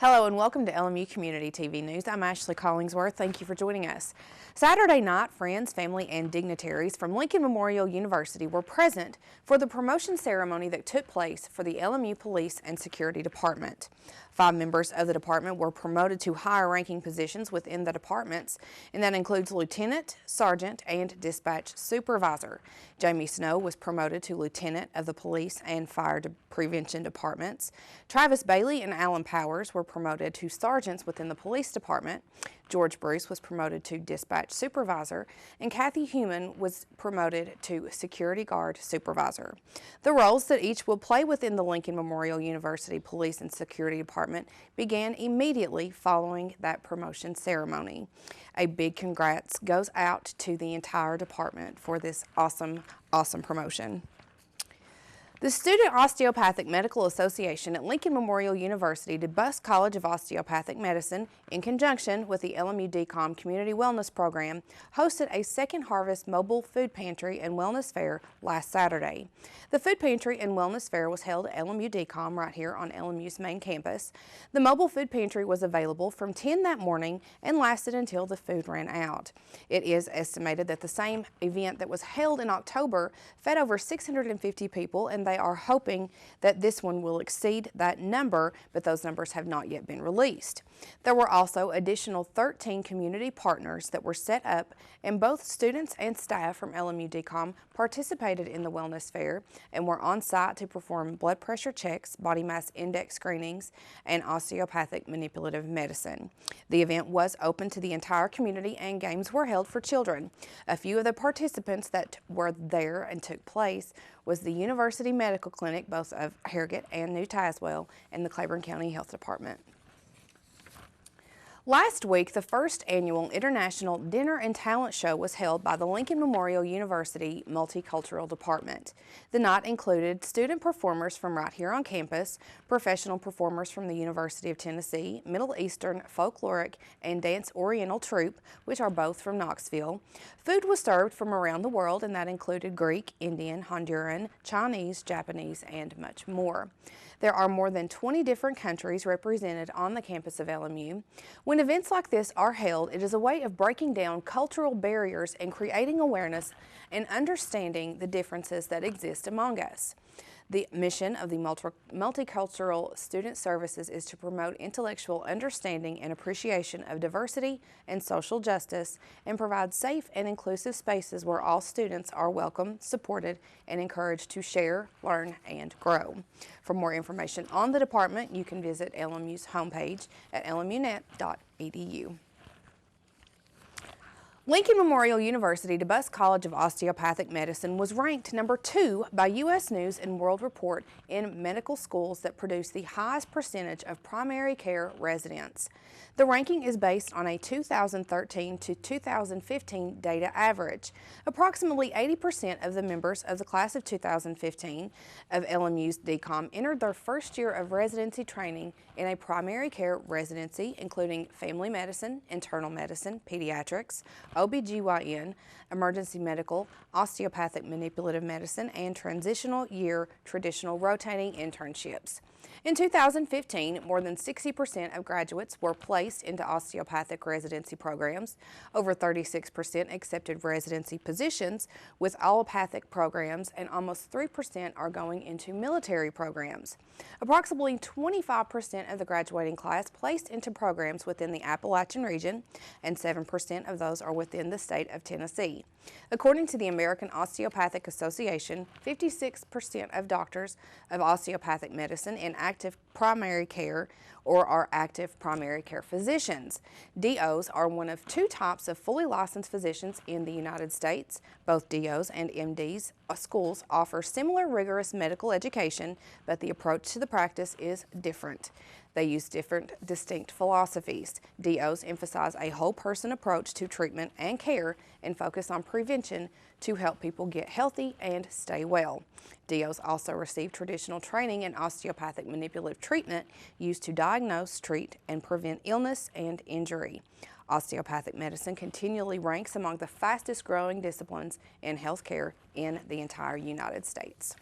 Hello and welcome to LMU Community TV News. I'm Ashley Collingsworth. Thank you for joining us. Saturday night, friends, family, and dignitaries from Lincoln Memorial University were present for the promotion ceremony that took place for the LMU Police and Security Department. 5 members of the department were promoted to higher ranking positions within the departments, and that includes lieutenant, sergeant, and dispatch supervisor. Jamie Snow was promoted to lieutenant of the police and fire prevention departments. Travis Bailey and Alan Powers were promoted to sergeants within the police department. George Bruce was promoted to dispatch supervisor, and Kathy Human was promoted to security guard supervisor. The roles that each will play within the Lincoln Memorial University Police and Security Department began immediately following that promotion ceremony. A big congrats goes out to the entire department for this awesome promotion. The Student Osteopathic Medical Association at Lincoln Memorial University DeBusk College of Osteopathic Medicine, in conjunction with the LMU Community Wellness Program, hosted a Second Harvest Mobile Food Pantry and Wellness Fair last Saturday. The Food Pantry and Wellness Fair was held at LMU right here on LMU's main campus. The mobile food pantry was available from 10 that morning and lasted until the food ran out. It is estimated that the same event that was held in October fed over 650 people, and they are hoping that this one will exceed that number, but those numbers have not yet been released. There were also additional 13 community partners that were set up, and both students and staff from LMU participated in the wellness fair and were on site to perform blood pressure checks, body mass index screenings, and osteopathic manipulative medicine. The event was open to the entire community and games were held for children. A few of the participants that were there and took place was the University Medical Clinic, both of Harrogate and New Tazewell, and the Claiborne County Health Department. Last week, the first annual International Dinner and Talent Show was held by the Lincoln Memorial University Multicultural Department. The night included student performers from right here on campus, professional performers from the University of Tennessee, Middle Eastern Folkloric and Dance Oriental Troupe, which are both from Knoxville. Food was served from around the world, and that included Greek, Indian, Honduran, Chinese, Japanese, and much more. There are more than 20 different countries represented on the campus of LMU. When events like this are held, it is a way of breaking down cultural barriers and creating awareness and understanding the differences that exist among us. The mission of the Multicultural Student Services is to promote intellectual understanding and appreciation of diversity and social justice, and provide safe and inclusive spaces where all students are welcome, supported, and encouraged to share, learn, and grow. For more information on the department, you can visit LMU's homepage at lmunet.edu. Lincoln Memorial University DeBusk College of Osteopathic Medicine was ranked number 2 by U.S. News and World Report in medical schools that produce the highest percentage of primary care residents. The ranking is based on a 2013 to 2015 data average. Approximately 80% of the members of the class of 2015 of LMU's DCOM entered their first year of residency training in a primary care residency, including family medicine, internal medicine, pediatrics, OBGYN, emergency medical, osteopathic manipulative medicine, and transitional year traditional rotating internships. In 2015, more than 60% of graduates were placed into osteopathic residency programs. Over 36% accepted residency positions with allopathic programs, and almost 3% are going into military programs. Approximately 25% of the graduating class placed into programs within the Appalachian region, and 7% of those are within the state of Tennessee. According to the American Osteopathic Association, 56% of doctors of osteopathic medicine in active primary care or are active primary care physicians. DOs are one of 2 types of fully licensed physicians in the United States. Both DOs and MDs schools offer similar rigorous medical education, but the approach to the practice is different. They use different, distinct philosophies. DOs emphasize a whole person approach to treatment and care and focus on prevention to help people get healthy and stay well. DOs also receive traditional training in osteopathic manipulative treatment used to diagnose, treat, and prevent illness and injury. Osteopathic medicine continually ranks among the fastest growing disciplines in healthcare in the entire United States.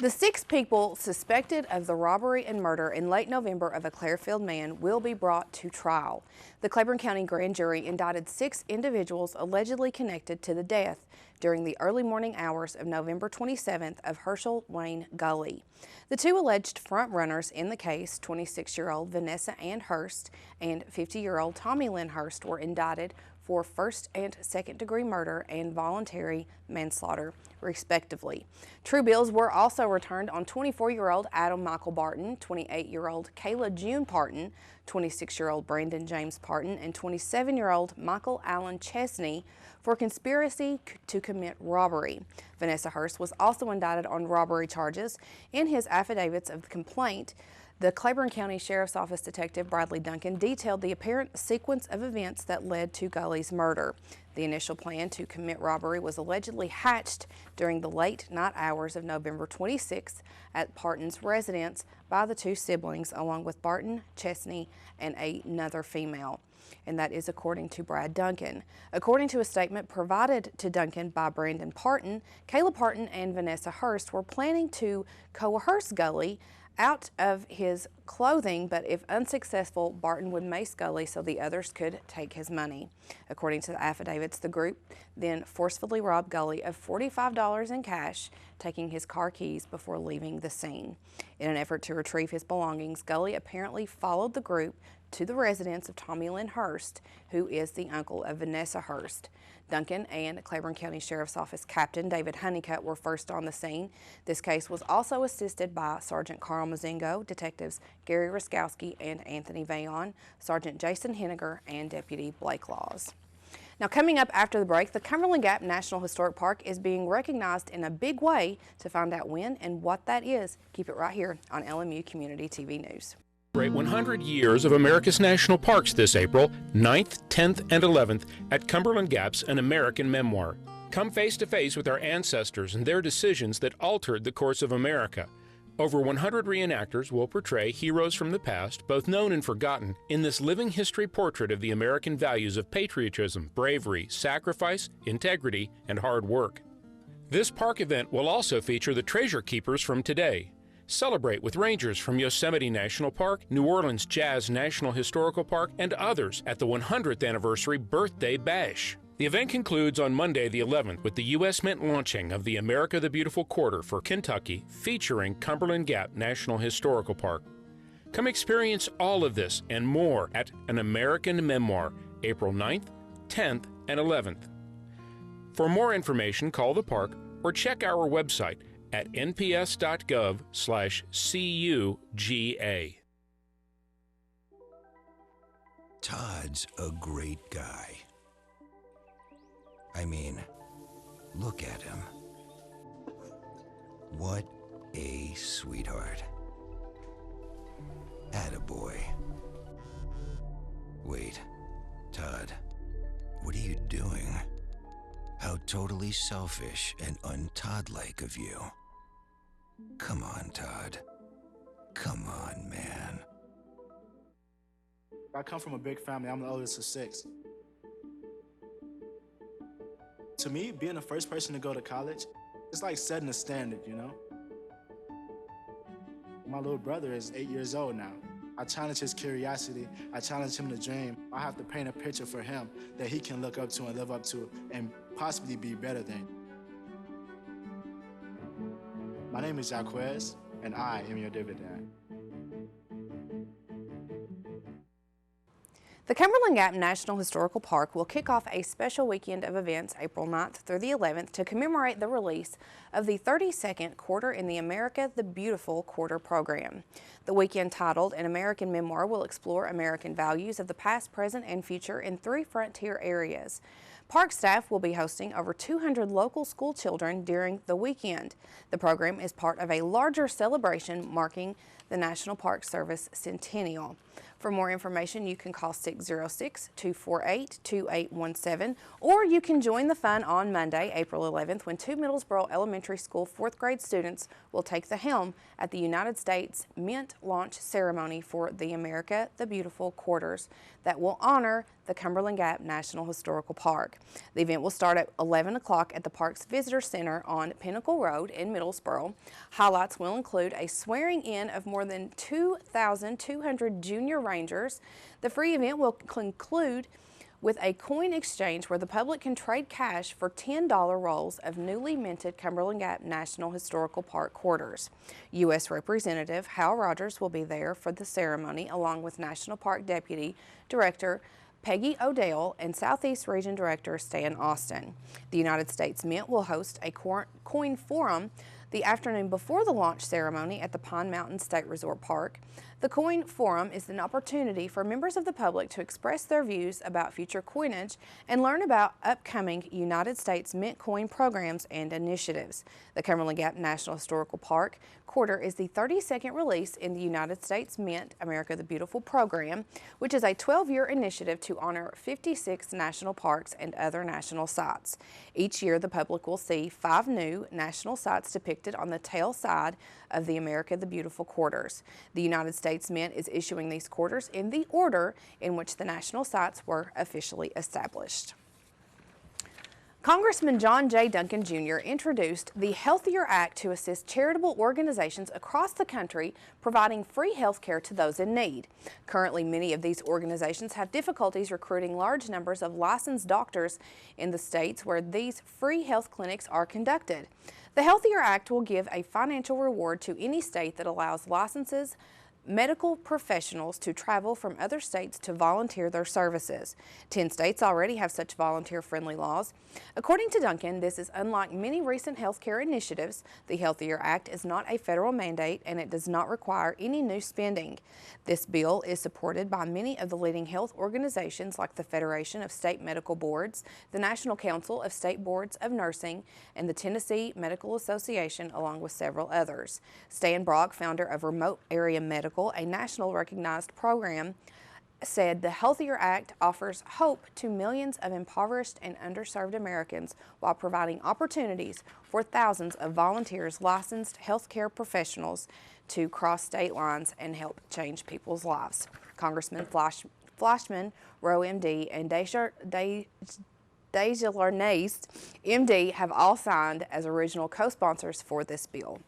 The 6 people suspected of the robbery and murder in late November of a Clairfield man will be brought to trial. The Claiborne County Grand Jury indicted 6 individuals allegedly connected to the death during the early morning hours of November 27th of Herschel Wayne Gully. The 2 alleged front runners in the case, 26-year-old Vanessa Ann Hurst and 50-year-old Tommy Lynn Hurst, were indicted for first and second degree murder and voluntary manslaughter, respectively. True bills were also returned on 24-year-old Adam Michael Barton, 28-year-old Kayla June Parton, 26-year-old Brandon James Parton, and 27-year-old Michael Allen Chesney for conspiracy to commit robbery. Vanessa Hurst was also indicted on robbery charges. In his affidavits of the complaint, the Claiborne County Sheriff's Office Detective Bradley Duncan detailed the apparent sequence of events that led to Gully's murder. The initial plan to commit robbery was allegedly hatched during the late night hours of November 26th at Parton's residence by the 2 siblings, along with Barton, Chesney, and another female. And that is according to Brad Duncan. According to a statement provided to Duncan by Brandon Parton, Kayla Parton and Vanessa Hurst were planning to coerce Gully out of his clothing, but if unsuccessful, Barton would mace Gully so the others could take his money. According to the affidavits, the group then forcefully robbed Gully of $45 in cash, taking his car keys before leaving the scene. In an effort to retrieve his belongings, Gully apparently followed the group to the residence of Tommy Lynn Hurst, who is the uncle of Vanessa Hurst. Duncan and Claiborne County Sheriff's Office Captain David Honeycutt were first on the scene. This case was also assisted by Sergeant Carl Mazingo, Detectives Gary Ruskowski and Anthony Vayon, Sergeant Jason Henniger, and Deputy Blake Laws. Now, coming up after the break, the Cumberland Gap National Historic Park is being recognized in a big way. To find out when and what that is, keep it right here on LMU Community TV News. Celebrate 100 years of America's national parks this April, 9th, 10th, and 11th at Cumberland Gap's An American Memoir. Come face to face with our ancestors and their decisions that altered the course of America. Over 100 reenactors will portray heroes from the past, both known and forgotten, in this living history portrait of the American values of patriotism, bravery, sacrifice, integrity, and hard work. This park event will also feature the treasure keepers from today. Celebrate with rangers from Yosemite National Park, New Orleans Jazz National Historical Park, and others at the 100th Anniversary Birthday Bash. The event concludes on Monday the 11th with the U.S. Mint launching of the America the Beautiful Quarter for Kentucky, featuring Cumberland Gap National Historical Park. Come experience all of this and more at An American Memoir, April 9th, 10th, and 11th. For more information, call the park or check our website at nps.gov/CUGA. Todd's a great guy. I mean, look at him. What a sweetheart. Attaboy. Wait, Todd, what are you doing? How totally selfish and un-Todd-like of you. Come on, Todd. Come on, man. I come from a big family. I'm the oldest of 6. To me, being the first person to go to college, it's like setting a standard, you know? My little brother is 8 years old now. I challenge his curiosity. I challenge him to dream. I have to paint a picture for him that he can look up to and live up to and possibly be better than. My name is Jaquez, and I am your dividend. The Cumberland Gap National Historical Park will kick off a special weekend of events April 9th through the 11th to commemorate the release of the 32nd Quarter in the America the Beautiful Quarter program. The weekend, titled An American Memoir, will explore American values of the past, present, and future in 3 frontier areas. Park staff will be hosting over 200 local school children during the weekend. The program is part of a larger celebration marking the National Park Service centennial. For more information, you can call 606-248-2817, or you can join the fun on Monday, April 11th, when 2 Middlesboro Elementary School 4th grade students will take the helm at the United States Mint launch ceremony for the America the Beautiful Quarters that will honor the Cumberland Gap National Historical Park. The event will start at 11 o'clock at the park's Visitor Center on Pinnacle Road in Middlesboro. Highlights will include a swearing in of more than 2,200 junior rangers. The free event will conclude with a coin exchange where the public can trade cash for $10 rolls of newly minted Cumberland Gap National Historical Park quarters. U.S. Representative Hal Rogers will be there for the ceremony, along with National Park Deputy Director Peggy Odell and Southeast Region Director Stan Austin. The United States Mint will host a coin forum the afternoon before the launch ceremony at the Pine Mountain State Resort Park. The Coin Forum is an opportunity for members of the public to express their views about future coinage and learn about upcoming United States Mint coin programs and initiatives. The Cumberland Gap National Historical Park quarter is the 32nd release in the United States Mint America the Beautiful program, which is a 12-year initiative to honor 56 national parks and other national sites. Each year, the public will see 5 new national sites depicted on the tail side of the America the Beautiful quarters. The United States Mint is issuing these quarters in the order in which the national sites were officially established. Congressman John J. Duncan Jr. introduced the Healthier Act to assist charitable organizations across the country providing free health care to those in need. Currently, many of these organizations have difficulties recruiting large numbers of licensed doctors in the states where these free health clinics are conducted. The Healthier Act will give a financial reward to any state that allows licenses medical professionals to travel from other states to volunteer their services. 10 states already have such volunteer-friendly laws. According to Duncan, this is unlike many recent healthcare initiatives. The Healthier Act is not a federal mandate and it does not require any new spending. This bill is supported by many of the leading health organizations like the Federation of State Medical Boards, the National Council of State Boards of Nursing, and the Tennessee Medical Association, along with several others. Stan Brock, founder of Remote Area Medical, a national recognized program, said the Healthier Act offers hope to millions of impoverished and underserved Americans while providing opportunities for thousands of volunteers, licensed healthcare professionals to cross state lines and help change people's lives. Congressman Flashman, Rowe MD, and Desjardins MD have all signed as original co-sponsors for this bill.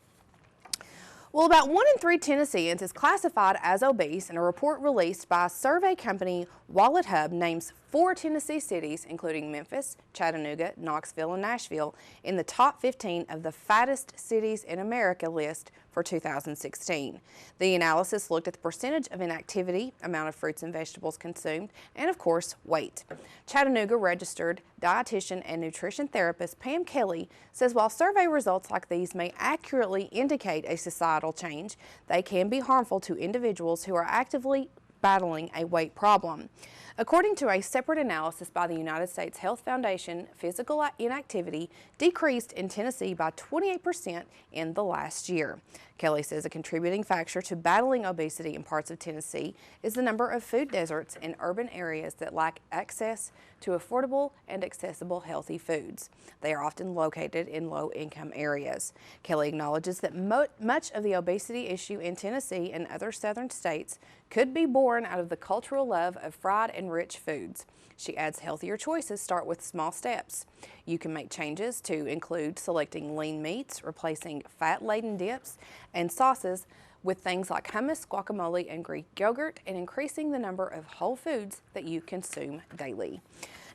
Well, about 1 in 3 Tennesseans is classified as obese, and a report released by survey company Wallet Hub names 4 Tennessee cities, including Memphis, Chattanooga, Knoxville, and Nashville, in the top 15 of the fattest cities in America list for 2016. The analysis looked at the percentage of inactivity, amount of fruits and vegetables consumed, and of course, weight. Chattanooga registered dietitian and nutrition therapist Pam Kelly says while survey results like these may accurately indicate a societal change, they can be harmful to individuals who are actively battling a weight problem. According to a separate analysis by the United States Health Foundation, physical inactivity decreased in Tennessee by 28% in the last year. Kelly says a contributing factor to battling obesity in parts of Tennessee is the number of food deserts in urban areas that lack access to affordable and accessible healthy foods. They are often located in low-income areas. Kelly acknowledges that much of the obesity issue in Tennessee and other southern states could be born out of the cultural love of fried and rich foods. She adds healthier choices start with small steps. You can make changes to include selecting lean meats, replacing fat-laden dips and sauces with things like hummus, guacamole, and Greek yogurt, and increasing the number of whole foods that you consume daily.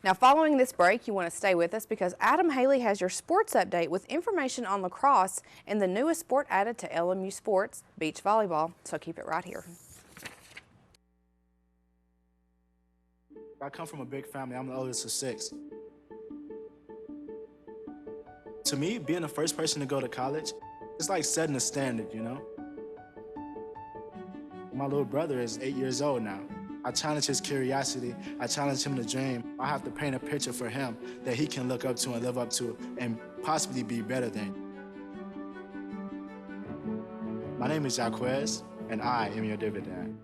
Now, following this break, you want to stay with us because Adam Haley has your sports update with information on lacrosse and the newest sport added to LMU sports, beach volleyball. So keep it right here. I come from a big family. I'm the oldest of 6. To me, being the first person to go to college, it's like setting a standard, you know? My little brother is 8 years old now. I challenge his curiosity. I challenge him to dream. I have to paint a picture for him that he can look up to and live up to and possibly be better than. My name is Jaquez, and I am your dividend.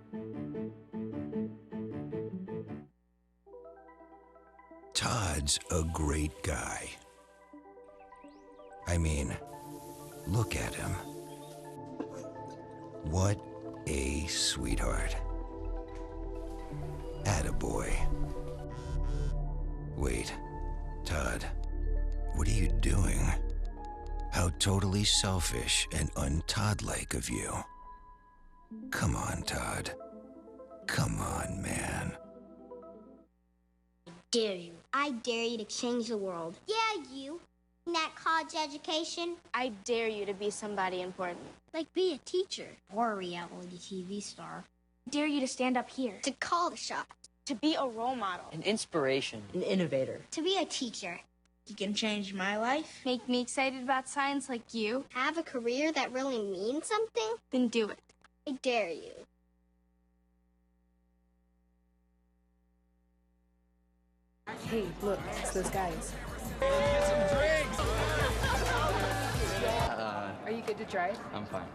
Todd's a great guy. I mean, look at him. What a sweetheart. Attaboy. Wait, Todd, what are you doing? How totally selfish and un-Todd-like of you. Come on, Todd. Come on, man. I dare you. I dare you to change the world. Yeah, you. NAT College Education. I dare you to be somebody important. Like be a teacher or a reality TV star. I dare you to stand up here. To call the shots. To be a role model. An inspiration. An innovator. To be a teacher. You can change my life. Make me excited about science like you. Have a career that really means something. Then do it. I dare you. Hey, look, it's those guys. Are you good to drive? I'm fine.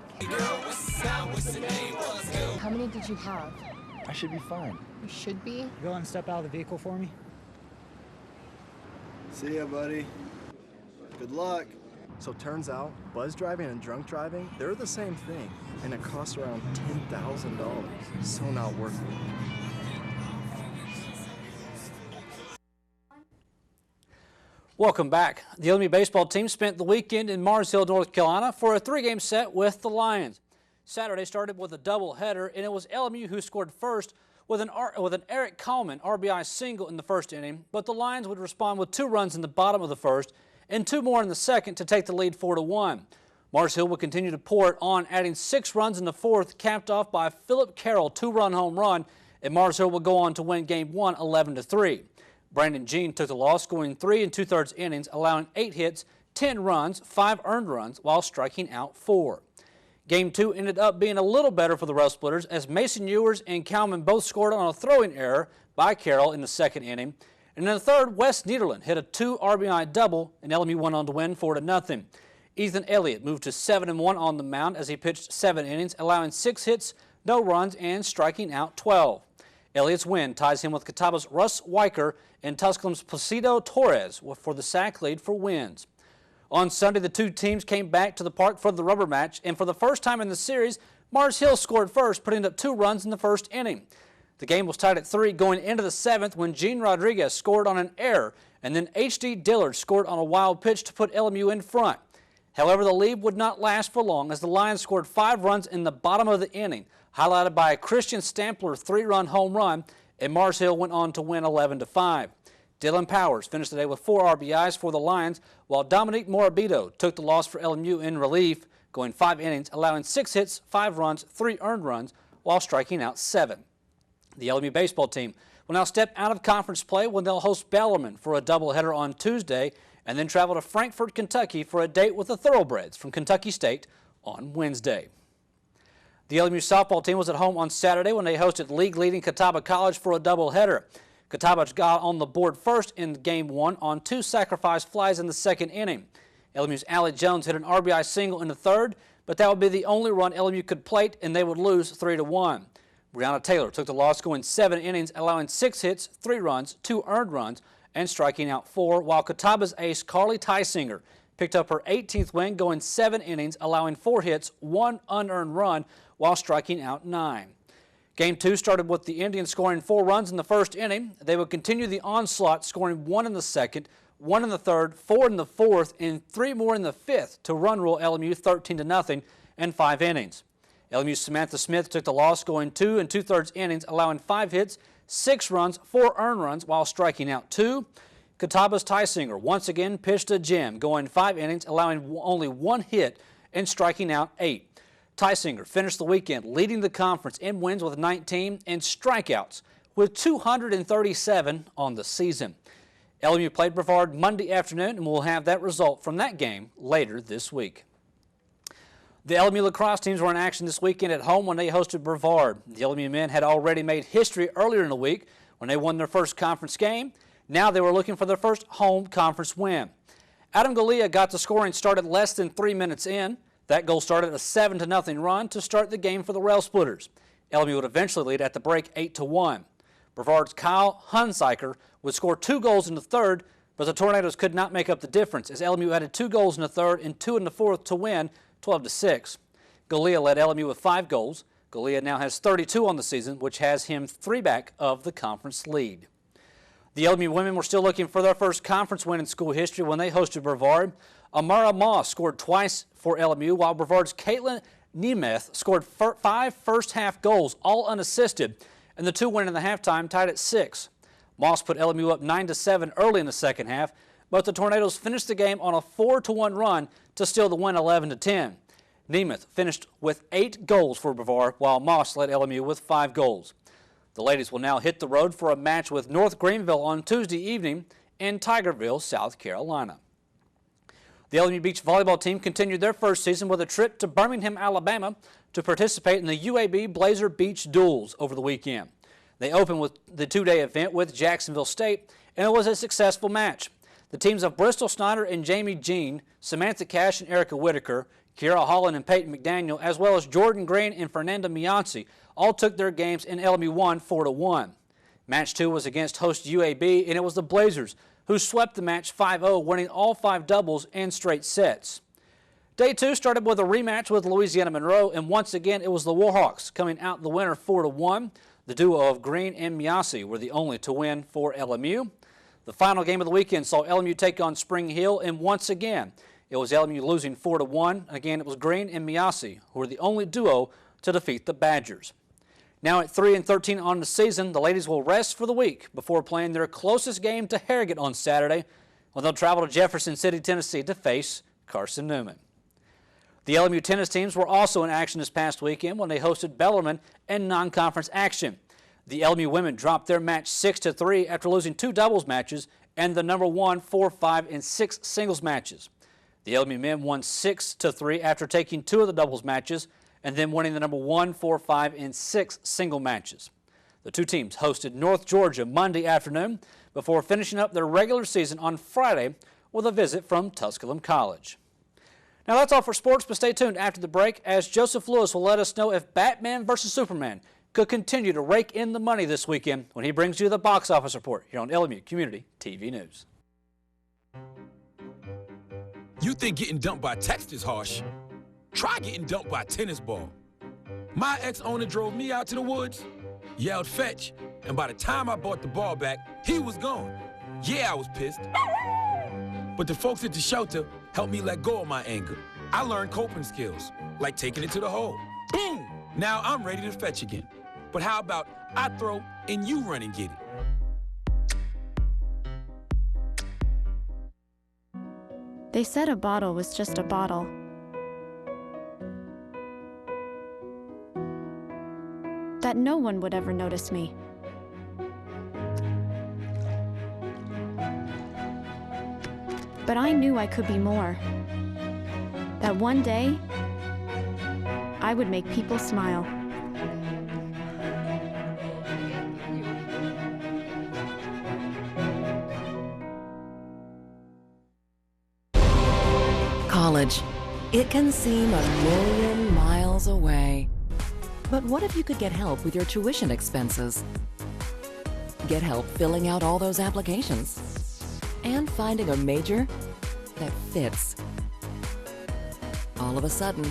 How many did you have? I should be fine. You should be. Go and step out of the vehicle for me. See ya, buddy. Good luck. So turns out, buzz driving and drunk driving, they're the same thing, and it costs around $10,000. So not worth it. Welcome back. The LMU baseball team spent the weekend in Mars Hill, North Carolina for a three-game set with the Lions. Saturday started with a doubleheader, and it was LMU who scored first with an Eric Coleman RBI single in the first inning, but the Lions would respond with 2 runs in the bottom of the first and 2 more in the second to take the lead 4-1. Mars Hill would continue to pour it on, adding 6 runs in the fourth, capped off by a Philip Carroll 2-run home run, and Mars Hill would go on to win Game 1 11-3. Brandon Jean took the loss, scoring 3 2/3 innings, allowing 8 hits, 10 runs, 5 earned runs, while striking out 4. Game 2 ended up being a little better for the Rail Splitters as Mason Ewers and Kalman both scored on a throwing error by Carroll in the second inning. And in the third, Wes Niederland hit a 2 RBI double, and LMU went on to win 4-0. Ethan Elliott moved to 7-1 on the mound as he pitched 7 innings, allowing 6 hits, no runs, and striking out 12. Elliott's win ties him with Cataba's Russ Weicker and Tusculum's Placido Torres for the SAC lead for wins. On Sunday, the two teams came back to the park for the rubber match, and for the first time in the series, Mars Hill scored first, putting up 2 runs in the first inning. The game was tied at 3 going into the 7th when Gene Rodriguez scored on an error, and then H.D. Dillard scored on a wild pitch to put LMU in front. However, the lead would not last for long as the Lions scored 5 runs in the bottom of the inning, highlighted by a Christian Stampler 3-run home run, and Mars Hill went on to win 11-5. Dylan Powers finished the day with 4 RBIs for the Lions, while Dominique Morabito took the loss for LMU in relief, going 5 innings, allowing 6 hits, 5 runs, 3 earned runs, while striking out 7. The LMU baseball team will now step out of conference play when they'll host Bellarmine for a doubleheader on Tuesday, and then travel to Frankfort, Kentucky for a date with the Thoroughbreds from Kentucky State on Wednesday. The LMU softball team was at home on Saturday when they hosted league-leading Catawba College for a doubleheader. Catawba got on the board first in Game 1 on 2 sacrifice flies in the second inning. LMU's Allie Jones hit an RBI single in the third, but that would be the only run LMU could plate, and they would lose 3-1. Brianna Taylor took the loss, going 7 innings, allowing 6 hits, 3 runs, 2 earned runs, and striking out 4, while Catawba's ace Carly Tysinger picked up her 18th win, going 7 innings, allowing 4 hits, 1 unearned run, while striking out 9. Game 2 started with the Indians scoring 4 runs in the first inning. They would continue the onslaught, scoring 1 in the second, 1 in the third, 4 in the fourth, and 3 more in the fifth to run rule LMU 13-0 in 5 innings. LMU's Samantha Smith took the loss, going 2 2/3 innings, allowing 5 hits, 6 runs, 4 earned runs, while striking out 2. Catawba's Tysinger once again pitched a gem, going 5 innings, allowing only 1 hit and striking out 8. Tysinger finished the weekend leading the conference in wins with 19 and strikeouts with 237 on the season. LMU played Brevard Monday afternoon, and we'll have that result from that game later this week. The LMU lacrosse teams were in action this weekend at home when they hosted Brevard. The LMU men had already made history earlier in the week when they won their first conference game. Now they were looking for their first home conference win. Adam Galea got the scoring started less than 3 minutes in. That goal started a 7-0 run to start the game for the Rail Splitters. LMU would eventually lead at the break 8-1. Brevard's Kyle Hunziker would score 2 goals in the third, but the Tornadoes could not make up the difference as LMU added 2 goals in the third and 2 in the fourth to win 12-6. Galea led LMU with 5 goals. Galea now has 32 on the season, which has him 3 back of the conference lead. The LMU women were still looking for their first conference win in school history when they hosted Brevard. Amara Moss scored twice for LMU, while Brevard's Caitlin Nemeth scored 5 first-half goals, all unassisted, and the two went in the halftime tied at 6. Moss put LMU up 9-7 early in the second half, but the Tornadoes finished the game on a 4-1 run to steal the win 11-10. Nemeth finished with 8 goals for Brevard, while Moss led LMU with 5 goals. The ladies will now hit the road for a match with North Greenville on Tuesday evening in Tigerville, South Carolina. The LMU Beach volleyball team continued their first season with a trip to Birmingham, Alabama to participate in the UAB Blazer Beach Duels over the weekend. They opened with the 2-day event with Jacksonville State, and it was a successful match. The teams of Bristol Snyder and Jamie Jean, Samantha Cash and Erica Whitaker, Kiara Holland and Peyton McDaniel, as well as Jordan Green and Fernanda Mianci, all took their games and LMU won 4-1. Match 2 was against host UAB, and it was the Blazers who swept the match 5-0, winning all 5 doubles and straight sets. Day 2 started with a rematch with Louisiana Monroe, and once again it was the Warhawks coming out the winner 4-1. The duo of Green and Mianci were the only to win for LMU. The final game of the weekend saw LMU take on Spring Hill, and once again it was LMU losing 4-1. Again, it was Green and Mianci who were the only duo to defeat the Badgers. Now at 3-13 on the season, the ladies will rest for the week before playing their closest game to Harrogate on Saturday, when they'll travel to Jefferson City, Tennessee to face Carson Newman. The LMU tennis teams were also in action this past weekend when they hosted Bellarmine in non-conference action. The LMU women dropped their match 6-3 after losing 2 doubles matches and the number 1, 4, 5, and 6 singles matches. The LMU men won 6-3 after taking 2 of the doubles matches and then winning the number 1, 4, 5, and 6 single matches. The two teams hosted North Georgia Monday afternoon before finishing up their regular season on Friday with a visit from Tusculum College. Now that's all for sports, but stay tuned after the break as Joseph Lewis will let us know if Batman vs. Superman could continue to rake in the money this weekend when he brings you the box office report here on LMU Community TV News. You think getting dumped by text is harsh? Try getting dumped by a tennis ball. My ex-owner drove me out to the woods, yelled fetch, and by the time I brought the ball back, he was gone. Yeah, I was pissed. But the folks at the shelter helped me let go of my anger. I learned coping skills, like taking it to the hole. Boom! Now I'm ready to fetch again. But how about I throw and you run and get it? They said a bottle was just a bottle. That no one would ever notice me. But I knew I could be more. That one day, I would make people smile. College. It can seem a million miles away. But what if you could get help with your tuition expenses? Get help filling out all those applications and finding a major that fits. All of a sudden,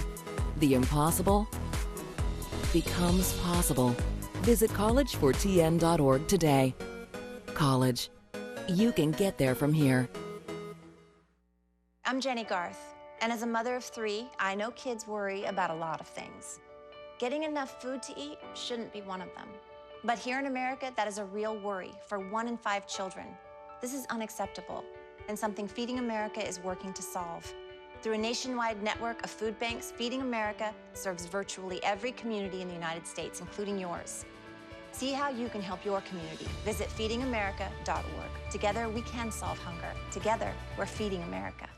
the impossible becomes possible. Visit collegefortn.org today. College. You can get there from here. I'm Jennie Garth, and as a mother of 3, I know kids worry about a lot of things. Getting enough food to eat shouldn't be one of them. But here in America, that is a real worry for 1 in 5 children. This is unacceptable, and something Feeding America is working to solve. Through a nationwide network of food banks, Feeding America serves virtually every community in the United States, including yours. See how you can help your community. Visit feedingamerica.org. Together, we can solve hunger. Together, we're Feeding America.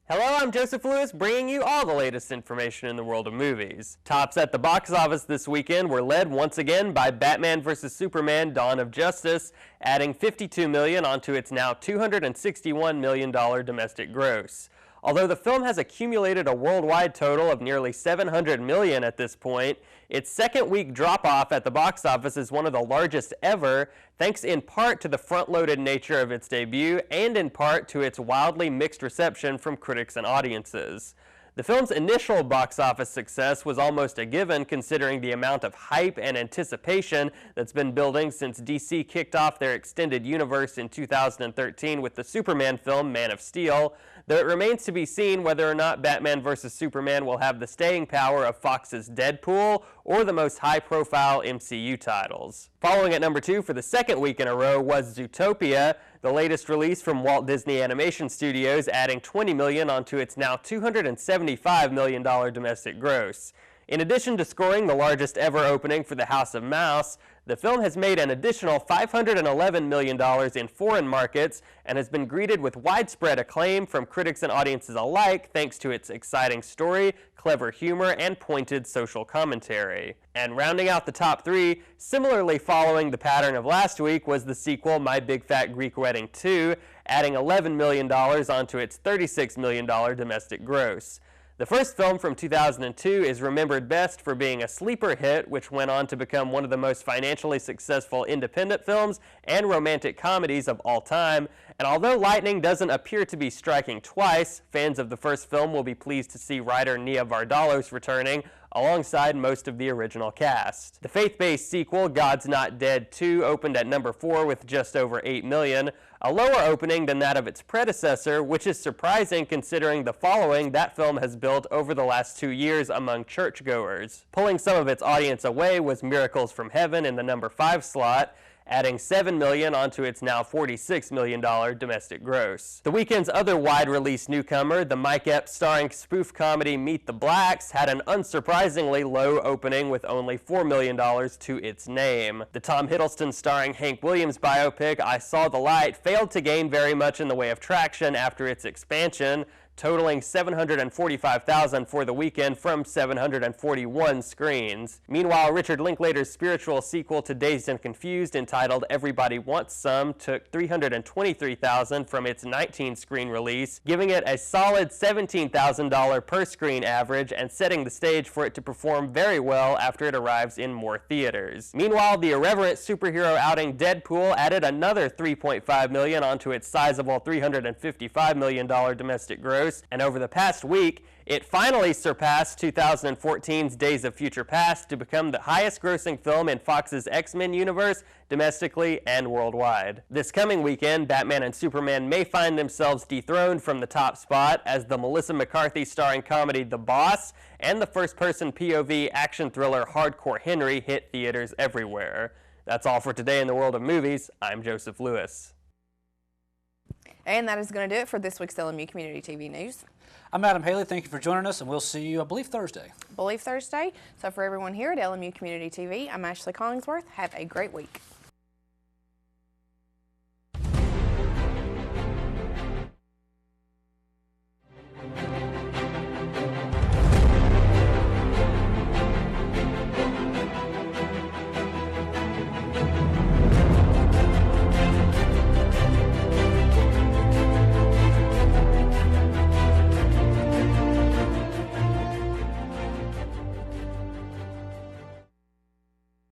Hello, I'm Joseph Lewis, bringing you all the latest information in the world of movies. Tops at the box office this weekend were led once again by Batman vs. Superman: Dawn of Justice, adding $52 million onto its now $261 million domestic gross. Although the film has accumulated a worldwide total of nearly $700 million at this point, its second-week drop-off at the box office is one of the largest ever, thanks in part to the front-loaded nature of its debut and in part to its wildly mixed reception from critics and audiences. The film's initial box office success was almost a given considering the amount of hype and anticipation that's been building since DC kicked off their extended universe in 2013 with the Superman film Man of Steel, though it remains to be seen whether or not Batman vs. Superman will have the staying power of Fox's Deadpool or the most high-profile MCU titles. Following at number 2 for the second week in a row was Zootopia, the latest release from Walt Disney Animation Studios, adding $20 million onto its now $275 million domestic gross. In addition to scoring the largest ever opening for the House of Mouse, the film has made an additional $511 million in foreign markets and has been greeted with widespread acclaim from critics and audiences alike thanks to its exciting story, clever humor, and pointed social commentary. And rounding out the top 3, similarly following the pattern of last week, was the sequel My Big Fat Greek Wedding 2, adding $11 million onto its $36 million domestic gross. The first film from 2002 is remembered best for being a sleeper hit, which went on to become one of the most financially successful independent films and romantic comedies of all time. And although lightning doesn't appear to be striking twice, fans of the first film will be pleased to see writer Nia Vardalos returning alongside most of the original cast. The faith-based sequel, God's Not Dead 2, opened at number 4 with just over $8 million, a lower opening than that of its predecessor, which is surprising considering the following that film has built over the last 2 years among churchgoers. Pulling some of its audience away was Miracles from Heaven in the number 5 slot, adding $7 million onto its now $46 million domestic gross. The weekend's other wide-release newcomer, the Mike Epps starring spoof comedy Meet the Blacks, had an unsurprisingly low opening with only $4 million to its name. The Tom Hiddleston starring Hank Williams biopic I Saw the Light failed to gain very much in the way of traction after its expansion, totaling $745,000 for the weekend from 741 screens. Meanwhile, Richard Linklater's spiritual sequel to Dazed and Confused, entitled Everybody Wants Some, took $323,000 from its 19-screen release, giving it a solid $17,000 per screen average and setting the stage for it to perform very well after it arrives in more theaters. Meanwhile, the irreverent superhero outing Deadpool added another $3.5 million onto its sizable $355 million domestic gross, and over the past week, it finally surpassed 2014's Days of Future Past to become the highest-grossing film in Fox's X-Men universe, domestically and worldwide. This coming weekend, Batman and Superman may find themselves dethroned from the top spot as the Melissa McCarthy starring comedy The Boss and the first-person POV action thriller Hardcore Henry hit theaters everywhere. That's all for today in the world of movies. I'm Joseph Lewis. And that is going to do it for this week's LMU Community TV News. I'm Adam Haley. Thank you for joining us, and we'll see you, I believe, Thursday. So for everyone here at LMU Community TV, I'm Ashley Collingsworth. Have a great week.